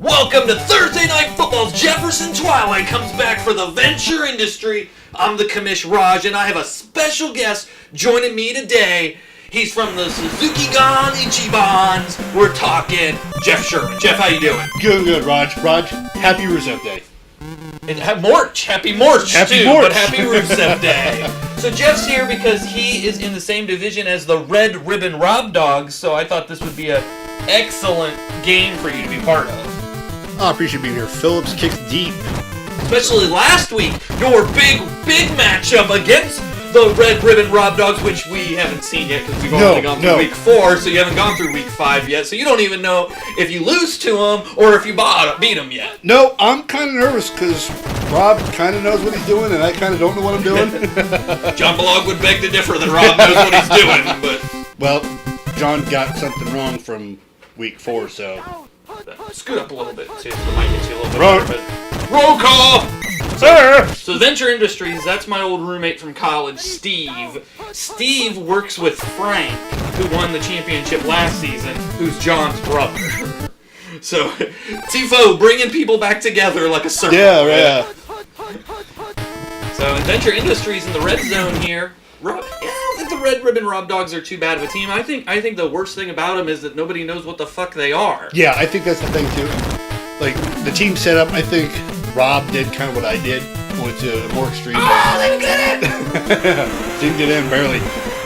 Welcome to Thursday Night Football's Jefferson Twilight comes back for the venture industry. I'm the commish Raj, and I have a special guest joining me today. He's from the Suzuki-gon Ichibans. We're talking Jeff Sherman. Jeff, how you doing? Good, Raj. Raj, happy Rusev Day. And March. Happy March, happy too, March. But happy Rusev Day. So Jeff's here because he is in the same division as the Red Ribbon Robdoggs, so I thought this would be an excellent game for you to be part of. I appreciate being here. Phillips kicks deep. Especially last week, your big matchup against the Red Ribbon Robdoggs, which we haven't seen yet because we've only gone through week 4, so you haven't gone through week 5 yet, so you don't even know if you lose to them or if you beat them yet. No, I'm kind of nervous because Rob kind of knows what he's doing, and I kind of don't know what I'm doing. John Blog would beg to differ that Rob knows what he's doing, but... Well, John got something wrong from week 4, so... Scoot up a little bit, too, so it might get you a little bit Wrong. better, but... Roll call! Sir! So Venture Industries, that's my old roommate from college, Steve. Steve works with Frank, who won the championship last season, who's John's brother. So, TFO, bringing people back together like a circle. Yeah. So, Venture Industries in the red zone here. I don't think the Red Ribbon Robdoggs are too bad of a team. I think the worst thing about them is that nobody knows what the fuck they are. Yeah, I think that's the thing, too. Like, the team setup, I think Rob did kind of what I did. Went to a more extreme. Oh, they did it! Didn't get in, barely.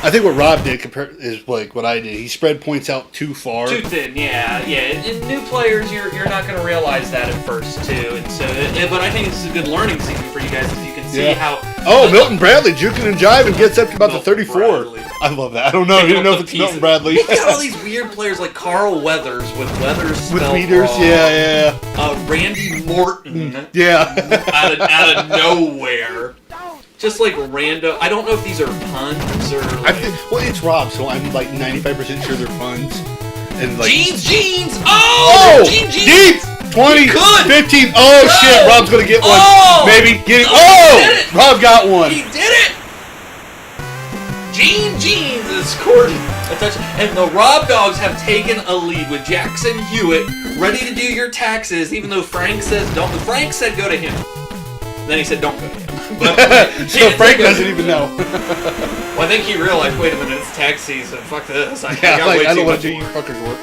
I think what Rob did is like what I did. He spread points out too far. Too thin, yeah. And new players, you're not going to realize that at first, too. And so, but I think this is a good learning season for you guys, as you can see how... Oh, Milton Bradley juking and jiving gets up to about the 34. Bradley. I love that. I don't know. I don't know if it's Milton Bradley. You've got all these weird players like Carl Weathers with Weathers spelled Weeders, wrong. yeah. Randy Morton. Yeah. out of nowhere. Just like random. I don't know if these are puns or. Like, I think. Well, it's Rob, so I'm like 95% sure they're puns. And like Jeans. Oh, Jeans. Deep. 20, 15. Oh no. Shit! Rob's gonna get one. Oh. Maybe get it. No, Oh, Rob got one. He did it. Jeans is scored a touchdown. And the Robdoggs have taken a lead with Jackson Hewitt ready to do your taxes, even though Frank says don't. Frank said go to him. Then he said don't go to him. But, so Frank doesn't even know. Well, I think he realized, wait a minute, it's tax season. Fuck this. I don't want to do you fuckers work.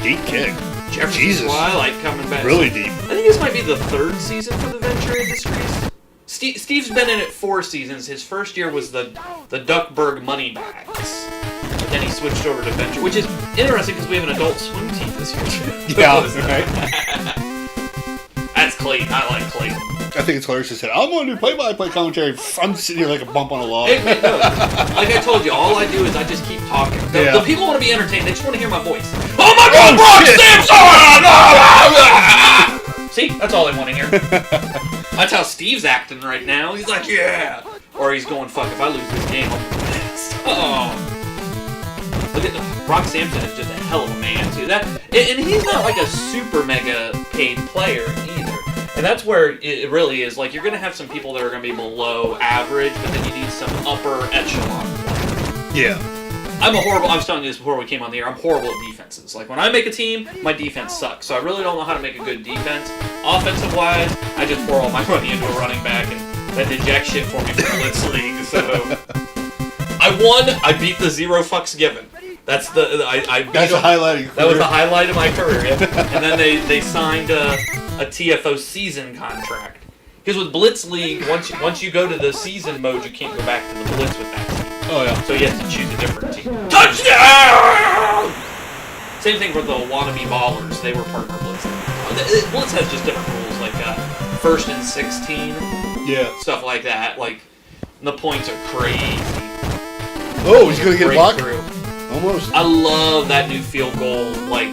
Deep kick. Jefferson Twilight coming back. Really deep. I think this might be the 3rd season for the Venture Industries. Steve's been in it 4 seasons. His first year was the Duckburg Moneybags. But then he switched over to Venture, which is interesting because we have an adult swim team this year, too. Yeah, right. That's Clayton. I like Clayton. I think it's hilarious to say, I'm going to do play-by-play commentary. I'm sitting here like a bump on a log. No. Like I told you, all I do is I just keep talking. The people want to be entertained. They just want to hear my voice. Oh my God, Brock Stamps! See? That's all they want to hear. That's how Steve's acting right now. He's like, yeah. Or he's going, fuck, if I lose this game, I'm pissed. Oh. Look at Brock Sampson is just a hell of a man, too. And he's not like a super mega paid player either. And that's where it really is. Like, you're going to have some people that are going to be below average, but then you need some upper echelon players. Yeah. I was telling you this before we came on the air, I'm horrible at defenses. Like, when I make a team, my defense sucks. So I really don't know how to make a good defense. Offensive-wise, I just pour all my money into a running back, and that did jack shit for me for the Blitz League. So I won. I beat the 0 fucks given. That's I beat That's them. the highlight of your career. That was the highlight of my career, yeah. And then they signed a TFO season contract. Because with Blitz League, once you go to the season mode, you can't go back to the Blitz with that team. Oh, yeah. So you have to choose a different team. Touchdown! Same thing with the wannabe ballers. They were partner Blitz. Blitz has just different rules, like 1st and 16. Yeah. Stuff like that. Like, the points are crazy. Oh, he's going to get a block? Through. Almost. I love that new field goal, like,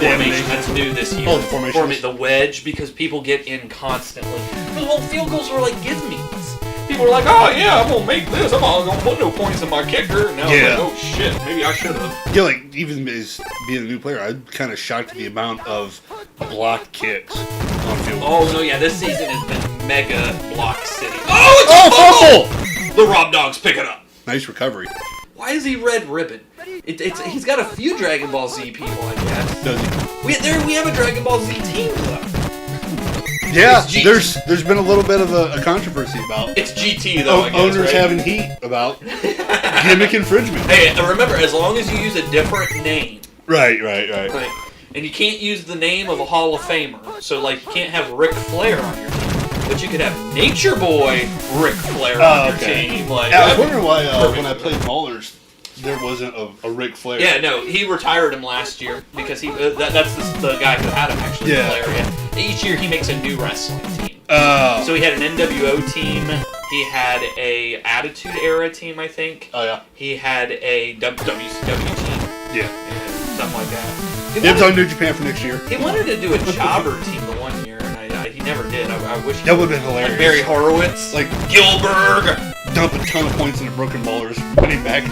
formation. That's new this year. Oh, the formation. The wedge, because people get in constantly. Well, field goals were like give-me's. People were like, oh yeah, I'm going to make this. I'm not going to put no points in my kicker. Now I'm like, oh shit, maybe I should have. Yeah, like, even as being a new player, I'm kind of shocked at the amount of blocked kicks on field goals. Oh, no, yeah, this season has been mega block city. Oh, it's a fumble! fumble! The Robdoggs pick it up. Nice recovery. Why is he red ribbon? He's got a few Dragon Ball Z people, I guess. Does he? We have a Dragon Ball Z team though. Yeah, there's been a little bit of a controversy about it's GT though. I guess, owners right? having heat about gimmick infringement. Hey, remember, as long as you use a different name. Right. And you can't use the name of a Hall of Famer. So, like, you can't have Ric Flair on your team. But you could have Nature Boy Ric Flair on your team. Like, I was wondering why when I played Maulers, there wasn't a Ric Flair. Yeah, no, he retired him last year because that's the guy who had him, actually. Yeah. Flair, yeah. Each year he makes a new wrestling team. Oh. So he had an NWO team. He had a Attitude Era team, I think. Oh, yeah. He had a WCW team. Yeah. And stuff like that. Dibs on New Japan for next year. He wanted to do a jobber team the one year, and he never did. I wish That would have been hilarious. Like Barry Horowitz, like Gilbert. Dump a ton of points into Broken Ballers, winning back.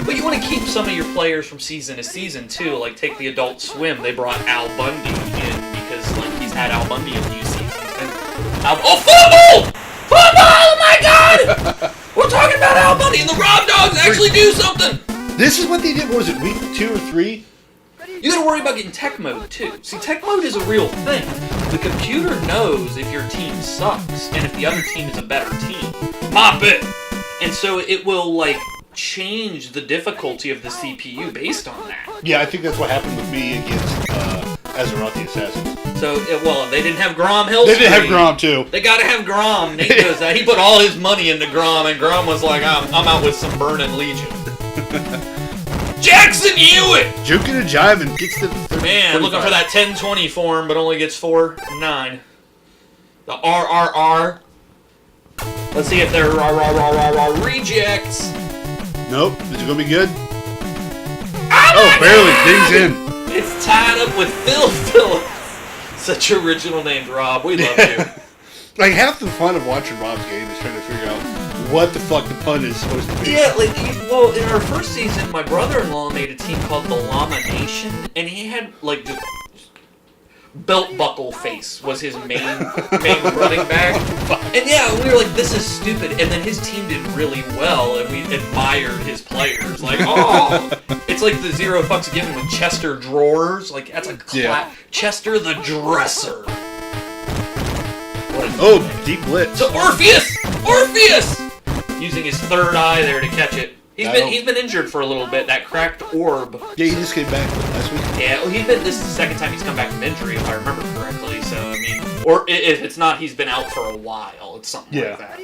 But you want to keep some of your players from season to season too. Like take the Adult Swim, they brought Al Bundy in because like he's had Al Bundy a few seasons. And football! Oh my God! We're talking about Al Bundy and the Robdoggs actually do something. This is what they did. What was it, week 2 or 3? You gotta worry about getting tech mode too. See, tech mode is a real thing. The computer knows if your team sucks and if the other team is a better team. Mop it! And so it will, like, change the difficulty of the CPU based on that. Yeah, I think that's what happened with me against Azeroth the Assassins. So, well, they didn't have Grom Hill They didn't have Grom, too. They gotta have Grom. Nate knows that. He put all his money into Grom, and Grom was like, I'm out with some Burning Legion. Jackson Hewitt! Juking and jiving gets to the 30, Man, 45. looking for that 10-20 form, but only gets 4-9. The RRR. Let's see if they're rejects. Nope. Is it going to be good? Oh, barely. Dings in. It's tied up with Phil Phillips. Such original names, Rob. We love you. Like, half the fun of watching Rob's game is trying to figure out what the fuck the pun is supposed to be. Yeah, like, well, in our first season, my brother-in-law made a team called the Llama Nation, and he had, like, just belt buckle face was his main running back. And yeah, we were like, this is stupid. And then his team did really well, and we admired his players. Like, oh, it's like the Zero Fucks Given with Chester Drawers. Like, that's a Chester the Dresser. Oh, deep blitz. So Orpheus, using his third eye there to catch it. He's been injured for a little bit. That cracked orb. Yeah, he just came back last week. Yeah, well, this is the second time he's come back from injury, if I remember correctly. So I mean, or if it's not, he's been out for a while. It's something like that.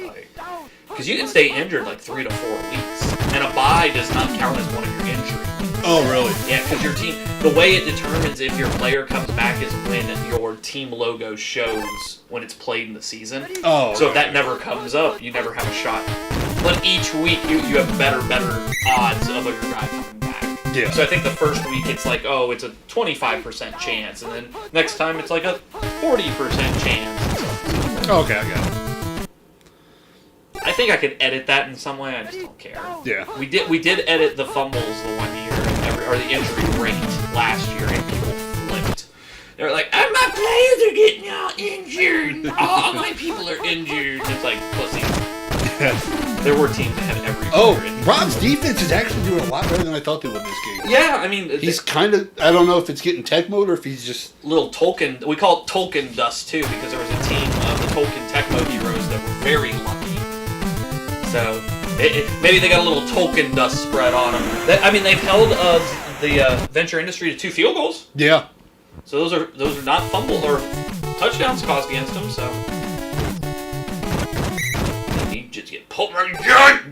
Because you can stay injured like 3 to 4 weeks, and a bye does not count as one of your injuries. Oh, really? Yeah, because your team, the way it determines if your player comes back is when your team logo shows when it's played in the season. Oh. So if that never comes up, you never have a shot. But each week you have better odds of your guy coming back. Yeah. So I think the first week it's like, oh, it's a 25% chance, and then next time it's like a 40% chance. Okay, I got it. I think I could edit that in some way. I just don't care. Yeah. We did edit the fumbles the one year, or the injury rate last year, and people flipped. They were like, "Oh, my players are getting all injured. All my people are injured." It's like pussy. There were teams that had every player injured. Rob's defense is actually doing a lot better than I thought they would this game. Yeah, I mean, he's kind of, I don't know if it's getting tech mode or if he's just little Tolkien. We call it Tolkien dust too, because there was a team of the Tolkien tech mode heroes that were very lucky. So maybe they got a little Tolkien dust spread on them. They've held the venture industry to 2 field goals. Yeah. So those are not fumble or touchdowns caused against them. So you just get pulled right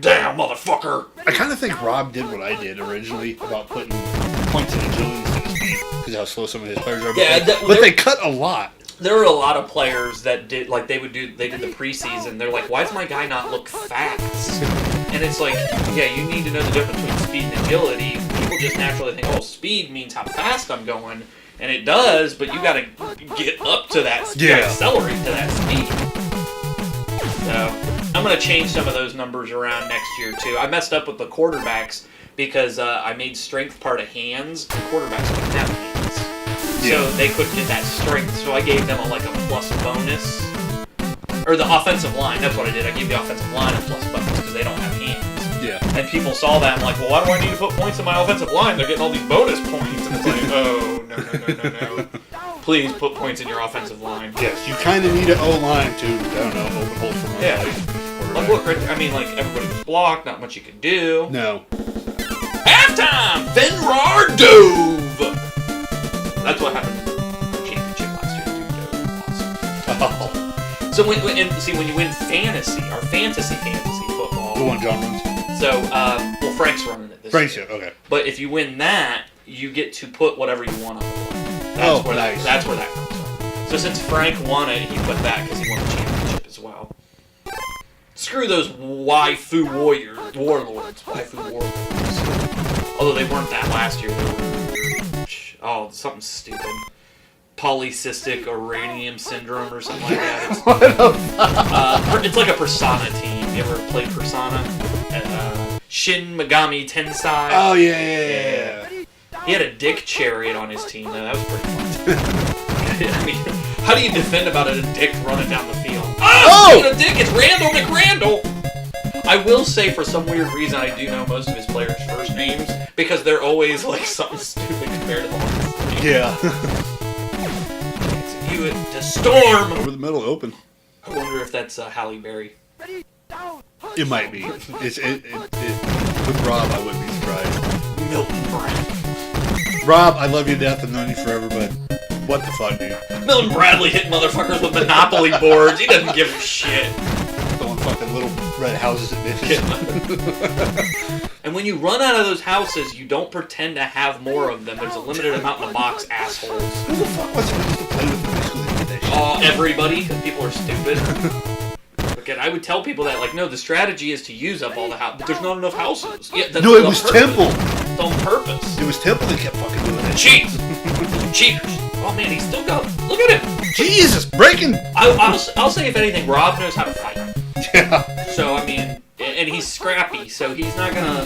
down, motherfucker. I kind of think Rob did what I did originally about putting points in agility instead of speed because how slow some of his players are. Yeah, but they cut a lot. There were a lot of players that did, like, they did the preseason. They're like, why does my guy not look fast? And it's like, yeah, you need to know the difference between speed and agility. People just naturally think, oh, speed means how fast I'm going. And it does, but you gotta get up to that speed, accelerate to that speed. So, I'm gonna change some of those numbers around next year, too. I messed up with the quarterbacks because I made strength part of hands, and quarterbacks don't have hands. So they couldn't get that strength, so I gave them a plus bonus. Or the offensive line, that's what I did. I gave the offensive line a plus bonus because they don't have hands. Yeah. And people saw that and like, well, why do I need to put points in my offensive line? They're getting all these bonus points. And it's like, oh, no. Please put points in your offensive line. Yes, you kind of need an O-line to, I don't know, open holes for one. Yeah. Like, look, I mean, like, everybody was blocked, not much you could do. No. Halftime! Fenrar dove! That's what happened in the championship last year, dude. Awesome. So, when you win fantasy football. The one John runs. So, well, Frank's running it this year. Okay. But if you win that, you get to put whatever you want on the board. Nice. That's where that comes from. So since Frank won it, he put that because he won the championship as well. Screw those waifu warlords. Although they weren't that last year. They were, something stupid. Polycystic uranium syndrome or something like that. It's like a Persona team. You ever played Persona? Shin Megami Tensei. Oh, yeah. He had a dick chariot on his team, though. That was pretty fun. I mean, how do you defend about a dick running down the field? Oh! A dick! It's Randall McRandall! I will say, for some weird reason, I do know most of his players' first names, because they're always, like, something stupid compared to the last name. Yeah. You to Storm! Over the middle, open. I wonder if that's Halle Berry. It might be. With Rob, I wouldn't be surprised. Milton Bradley. Rob, I love you to death and known you forever, but what the fuck, dude? Milton Bradley hit motherfuckers with Monopoly boards. He doesn't give a shit. Throwing fucking little red houses at bitches. And when you run out of those houses, you don't pretend to have more of them. There's a limited amount in the box, assholes. Who the fuck was it used to play with in high school that did that shit? Everybody, because people are stupid. Again, I would tell people that, like, no, the strategy is to use up all the houses, but there's not enough houses. Yeah, No, it was Temple. It's on purpose. It was Temple that kept fucking doing that. Cheats! Cheaters. Oh man, he's still going. Look at him. Jesus, breaking. I'll say if anything, Rob knows how to fight. Yeah. So I mean, and he's scrappy, so he's not gonna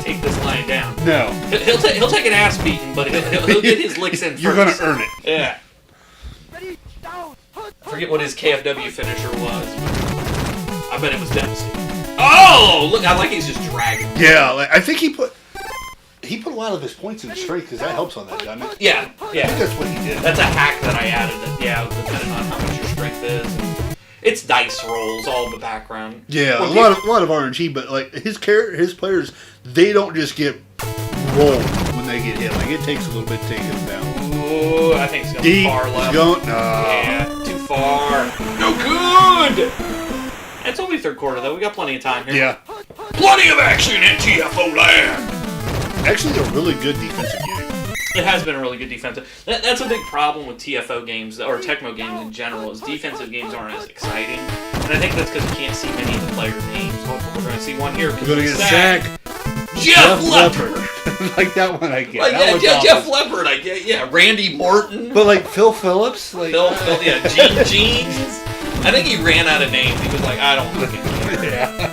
take this lying down. No. He'll take an ass beating, but he'll get his licks in first. You're gonna earn it. Yeah. I forget what his KFW finisher was, but I bet it was devastating. Oh, look! I like he's just dragging. Yeah, like, I think he put a lot of his points in strength because that helps on that, doesn't it? Yeah. I think that's what he did. That's a hack that I added. Depending on how much your strength is. It's dice rolls, all in the background. Yeah, a lot of RNG, but like his players, they don't just get rolled when they get hit. Like it takes a little bit to take them down. Ooh, I think it's going far left. No. Yeah, too far. No good. It's only third quarter though. We got plenty of time here. Yeah. Plenty of action in TFO land. Actually, a really good defensive game. It has been a really good defensive. That's a big problem with TFO games, or Tecmo games in general, is defensive games aren't as exciting. And I think that's because you can't see many of the player names. Hopefully we're going to see one here. We're going to get a sack. Jeff Leppard. Like that one I get. Like, Jeff Leppard I get. Yeah, Randy Morton. But like Phil Phillips. Like, Phil, yeah, Gene Jeans. I think he ran out of names. He was like, I don't fucking care. Yeah.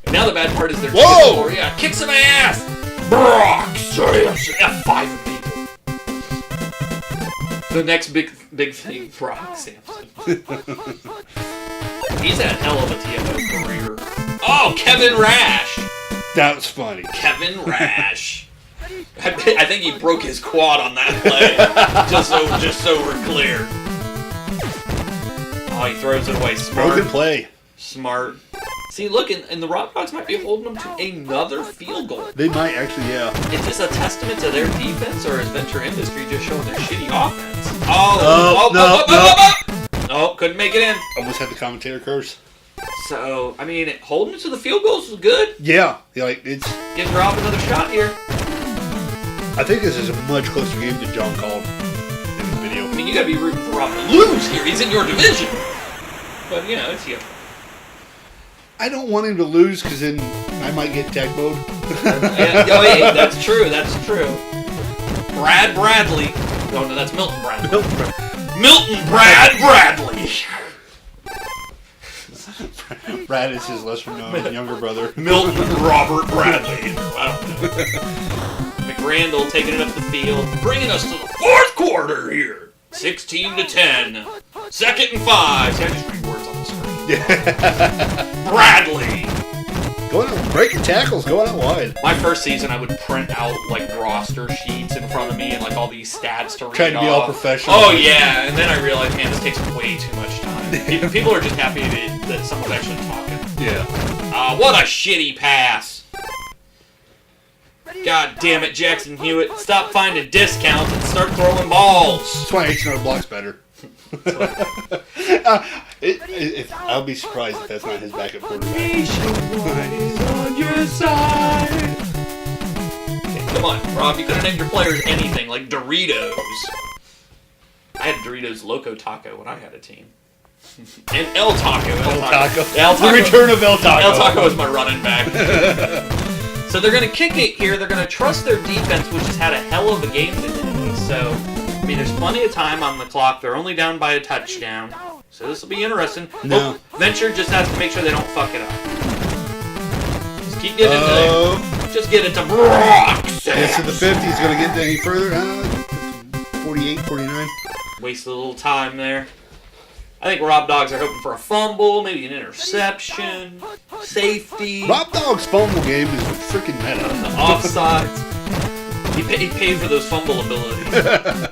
And now the bad part is they're Whoa! Yeah, kick some ass. Brock Samson. F5 people. The next big thing, Brock Samson. He's had a hell of a TFO career. Oh, Kevin Rash. That was funny. Kevin Rash. I think he broke his quad on that play. just so we're clear. Oh, he throws it away. Smart. Broken play. Smart. See, look, and the Robdoggs might be holding them to another field goal. They might actually, yeah. Is this a testament to their defense, or is Venture Industry just showing their shitty offense? No, couldn't make it in. Almost had the commentator curse. So, I mean, holding it to the field goals is good. Yeah, like it's. Gives Rob another shot here. I think this is a much closer game than John called in his video. I mean, you gotta be rooting for Rob to lose here. He's in your division. But, you know, it's you. I don't want him to lose because then I might get tech mode. Yeah, that's true. That's true. Brad Bradley. Oh no, that's Milton Bradley. Milton Bradley. Brad is his lesser known younger brother. Milton Robert Bradley. I don't know. McRandall taking it up the field, bringing us to the fourth quarter here. 16-10. 2nd and 5. See, I just read words on the screen. Yeah. Bradley. Going out, breaking tackles, going out wide. My first season, I would print out like roster sheets in front of me and like all these stats to read. Trying to be off. all professional. Oh yeah, and then I realized, man, this takes way too much time. People are just happy that someone's actually talking. Yeah. What a shitty pass! God damn it, Jackson Hewitt! Stop finding discounts and start throwing balls. That's why H&R Block's better. I'll be surprised if that's not his backup quarterback. Nationwide on your side. Okay, come on, Rob. You could have named your players anything, like Doritos. I had Doritos Loco Taco when I had a team. And El Taco. El Taco. The return of El Taco. El Taco is my running back. So they're going to kick it here. They're going to trust their defense, which has had a hell of a game today. So, I mean, there's plenty of time on the clock. They're only down by a touchdown. So this will be interesting. No. Oh, Venture just has to make sure they don't fuck it up. Just keep getting it there. Just get it to Brock. Gets to the 50. He's going to get any further. 48, 49. Waste a little time there. I think Robdoggs are hoping for a fumble, maybe an interception, safety. Robdoggs' fumble game is freaking meta. The offsides. He paid for those fumble abilities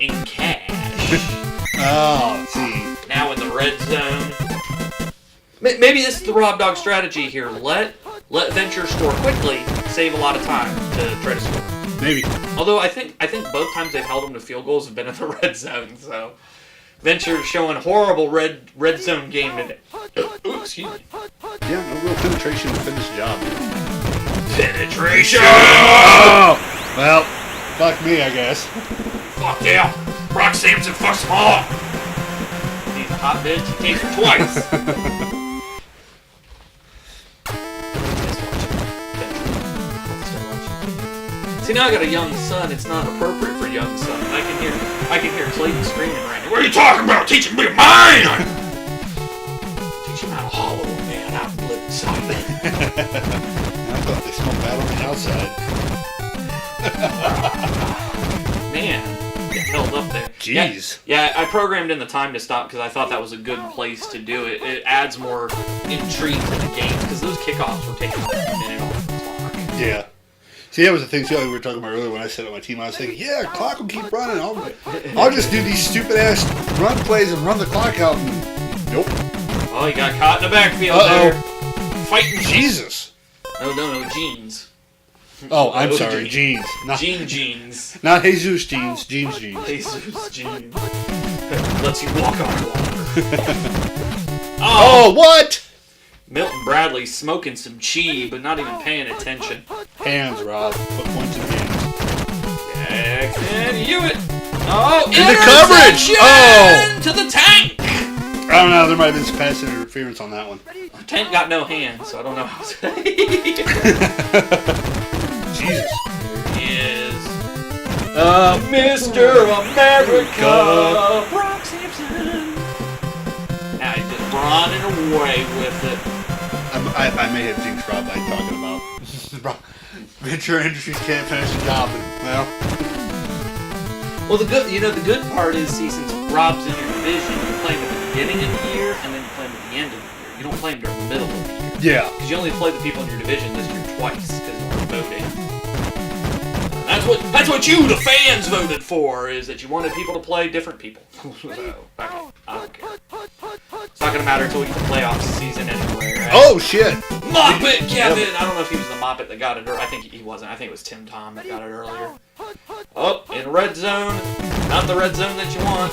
in cash. Oh, see. Now in the red zone. Maybe this is the Robdogg strategy here. Let Venture score quickly, save a lot of time to try to score. Maybe. Although I think both times they've held him to field goals have been in the red zone, so Venture showing horrible red zone game today. Ooh, excuse me. Yeah, no real penetration to finish the job. Penetration! Oh! Well, fuck me, I guess. Fuck yeah! Brock Sampson fucks them all! He's a hot bitch, he takes her twice. See, now I got a young son, it's not appropriate for young son. I can hear Clayton screaming right now. What are you talking about? Teaching me mine! Teach him how to hollow a man out and live inside. I thought they smoked that on the outside. Man, get held up there. Jeez. Yeah, I programmed in the time to stop because I thought that was a good place to do it. It adds more intrigue to the games because those kickoffs were taking like a minute off the clock. Yeah. See, that was the thing too, we were talking about earlier when I set up my team. I was thinking, yeah, clock will keep running. I'll just do these stupid-ass run plays and run the clock out. And nope. Oh, he got caught in the backfield there. Fighting Jesus. No, jeans. Oh, I'm sorry, jeans. Not, jeans. Not Jesus jeans, jeans. Jesus jeans. Lets you walk on water. Oh, what? Milton Bradley smoking some chi, but not even paying attention. Hands, Rob. Put points in hands. Jackson Hewitt. Oh, in the coverage. Oh, to the tank. I don't know. There might have been some pass interference on that one. The tank got no hands, so I don't know how to say. Jesus. Here he is. Mr. America. Brock Sampson. Now he's just running away with it. I may have jinxed Rob by talking about Venture Industries can't finish the job. Well, the good part is, see, since Rob's in your division, you play him at the beginning of the year and then you play him at the end of the year. You don't play him during the middle of the year. Yeah. Because you only play the people in your division this year twice because we're voting. That's what you, the fans, voted for, is that you wanted people to play different people. So, okay, I don't care. It's not going to matter until we get the playoffs season anyway, right? Oh, shit. Moppet Kevin! I don't know if he was the Moppet that got it, or I think he wasn't. I think it was Tim Tom that got it earlier. Oh, in red zone. Not the red zone that you want.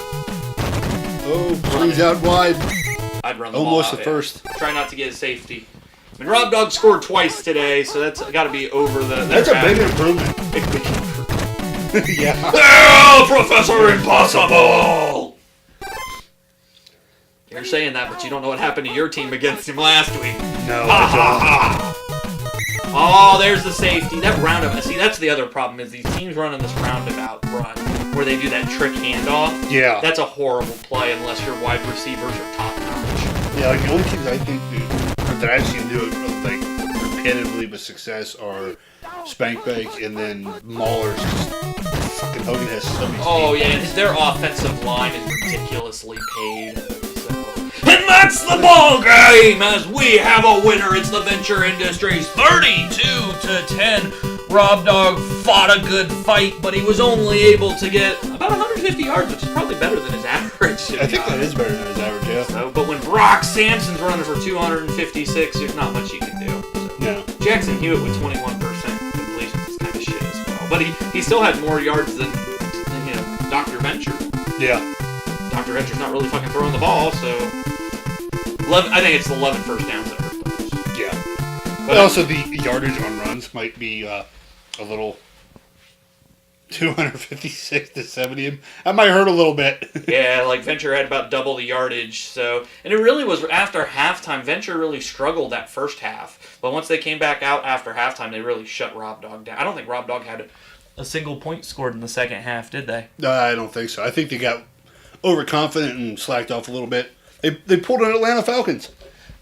Oh, brings out wide. I'd run the almost ball the out, first. Yeah. Try not to get a safety. I mean, Robdoggs scored twice today, so that's got to be over the... That's a big improvement. Big improvement. Yeah. Oh, Professor Impossible! You're saying that, but you don't know what happened to your team against him last week. No, ha, ha, ha. Oh, there's the safety. That roundabout. See, that's the other problem, is these teams running this roundabout run where they do that trick handoff. Yeah. That's a horrible play unless your wide receivers are top-notch. Yeah, like the only teams I think that I've seen do it like repetitively with success are Spank Bank and then Maulers. Fucking Hogan has so many Oh, yeah, their offensive line is ridiculously paid. So. And that's That's the ball game as we have a winner. It's the Venture Industries 32-10. Robdogg fought a good fight, but he was only able to get about 150 yards, which is probably better than his average. I think that is better than his average, yeah. So, but when Brock Sampson's running for 256, there's not much you can do. So. Yeah. Jackson Hewitt with 21% completion is kind of shit as well. But he still had more yards than Dr. Venture. Yeah. Dr. Venture's not really fucking throwing the ball, so... I think it's 11 first downs that hurt those. Yeah. But also the yardage on runs might be a little 256 to 70. That might hurt a little bit. Yeah, like Venture had about double the yardage. So, and it really was after halftime. Venture really struggled that first half, but once they came back out after halftime, they really shut Robdogg down. I don't think Robdogg had a single point scored in the second half, did they? No, I don't think so. I think they got overconfident and slacked off a little bit. They pulled an Atlanta Falcons.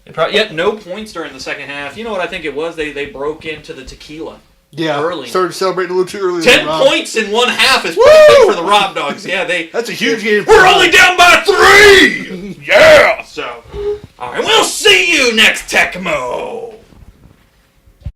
No points during the second half. You know what I think it was? They broke into the tequila. Yeah, early. Started celebrating a little too early. 10 points in one half is pretty big for the Robdoggs. Yeah, that's a huge game. We're only down by 3. Yeah. So, all right, we'll see you next Tecmo.